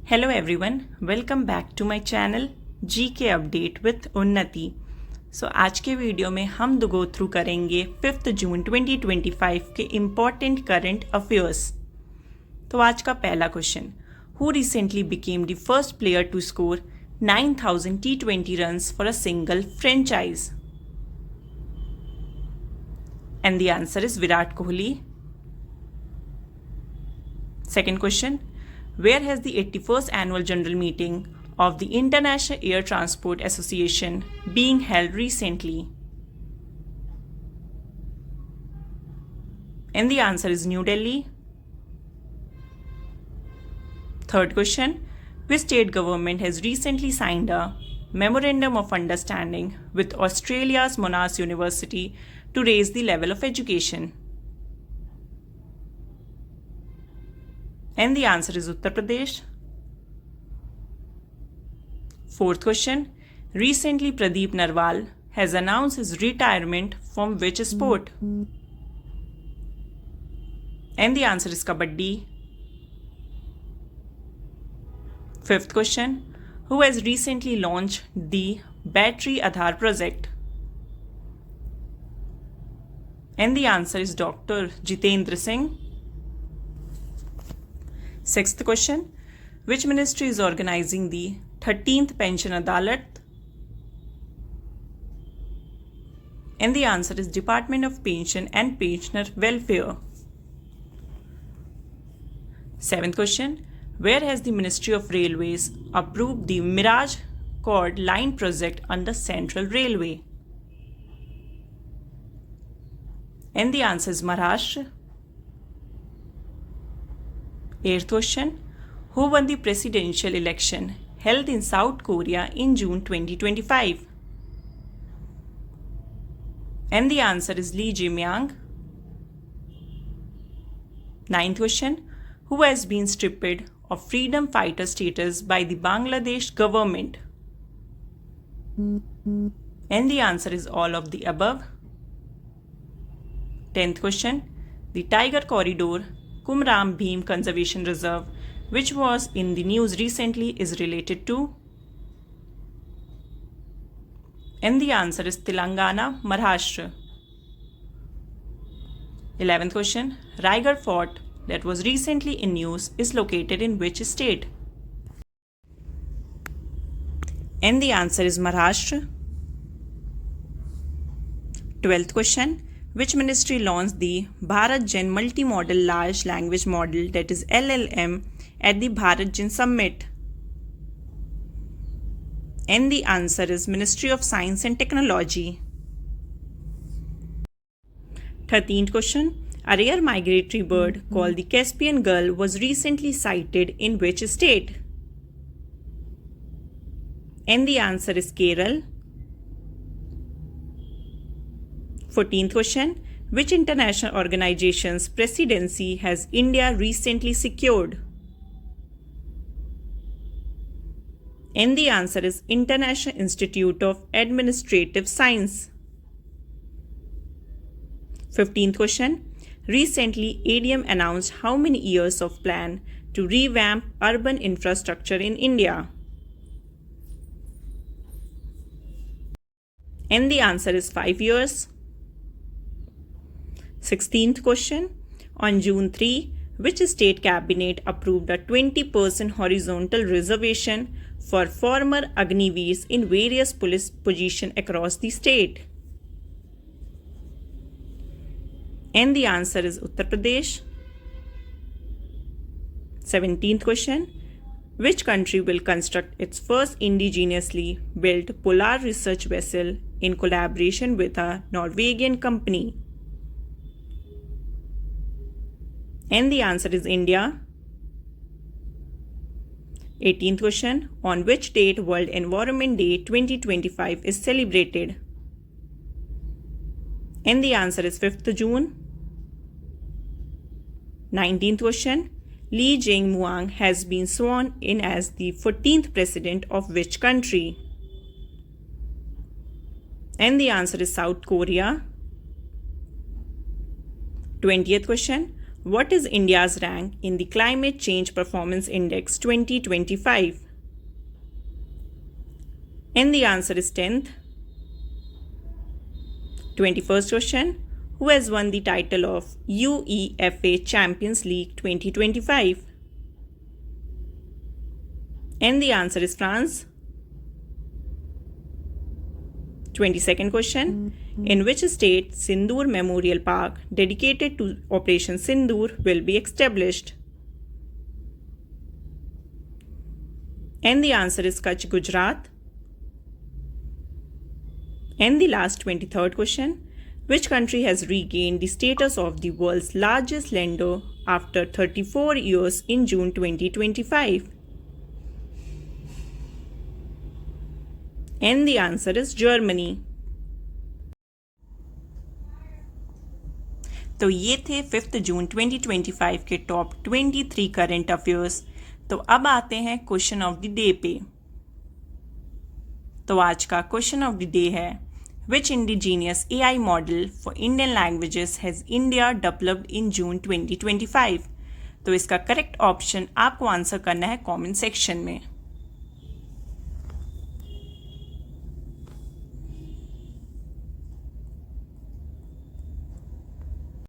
Hello everyone, welcome back to my channel GK Update with उन्नति। आज के video में हम गो थ्रू करेंगे 5 जून 2025 के इम्पॉर्टेंट करंट अफेयर्स। तो आज का पहला question, who recently became the first player to score 9,000 T20 runs for a single franchise? And the answer is Virat Kohli. Second question, where has the 81st annual general meeting of the International Air Transport Association being held recently? And the answer is New Delhi. Third question, which state government has recently signed a memorandum of understanding with Australia's Monash University to raise the level of education? And the answer is Uttar Pradesh. Fourth question, recently Pradeep Narwal has announced his retirement from which sport? And the answer is Kabaddi. Fifth question, who has recently launched the Battery Aadhaar project? And the answer is Dr. Jitendra Singh. Sixth question, which ministry is organizing the 13th Pension Adalat? And the answer is Department of Pension and Pensioner Welfare. Seventh question, where has the Ministry of Railways approved the Miraj Cord Line project under Central Railway? And the answer is Maharashtra. Eighth question, who won the presidential election held in South Korea in June 2025? And the answer is Lee Jae-myung. Ninth question, who has been stripped of freedom fighter status by the Bangladesh government? And the answer is all of the above. 10th question, the Tiger Corridor Kumram Bheem Conservation Reserve, which was in the news recently, is related to? And the answer is Telangana, Maharashtra. 11th question, Raigarh Fort that was recently in news is located in which state? And the answer is Maharashtra. 12th question, which ministry launched the Bharat Gen Multimodal Large Language Model, that is LLM, at the Bharat Gen Summit? And the answer is Ministry of Science and Technology. 13th question, a rare migratory bird called the Caspian gull was recently sighted in which state? And the answer is Kerala. 14th question, which international organization's presidency has India recently secured? And the answer is International Institute of Administrative Science. 15th question, recently ADM announced how many years of plan to revamp urban infrastructure in India? And the answer is 5 years. 16th question, on June 3, which state cabinet approved a 20% horizontal reservation for former Agniveers in various police positions across the state? And the answer is Uttar Pradesh. 17th question, which country will construct its first indigenously built polar research vessel in collaboration with a Norwegian company? And the answer is India. 18th question, on which date World Environment Day 2025 is celebrated? And the answer is 5th June. 19th question, Lee Jae-myung has been sworn in as the 14th president of which country? And the answer is South Korea. 20th question, What is India's rank in the Climate Change Performance Index 2025? And the answer is 10th. 21st question. Who has won the title of UEFA Champions League 2025? And the answer is France. 22nd question. In which state Sindoor Memorial Park dedicated to Operation Sindoor will be established? And the answer is Kutch, Gujarat. And the last 23rd question. Which country has regained the status of the world's largest lender after 34 years in June 2025? And the answer is Germany. तो ये थे 5 जून 2025 के top 23 current affairs. तो अब आते हैं question of the day पे। तो आज का क्वेश्चन ऑफ द डे है, which indigenous AI model for Indian languages has India developed in June 2025? तो इसका करेक्ट ऑप्शन आपको आंसर करना है कमेंट सेक्शन में।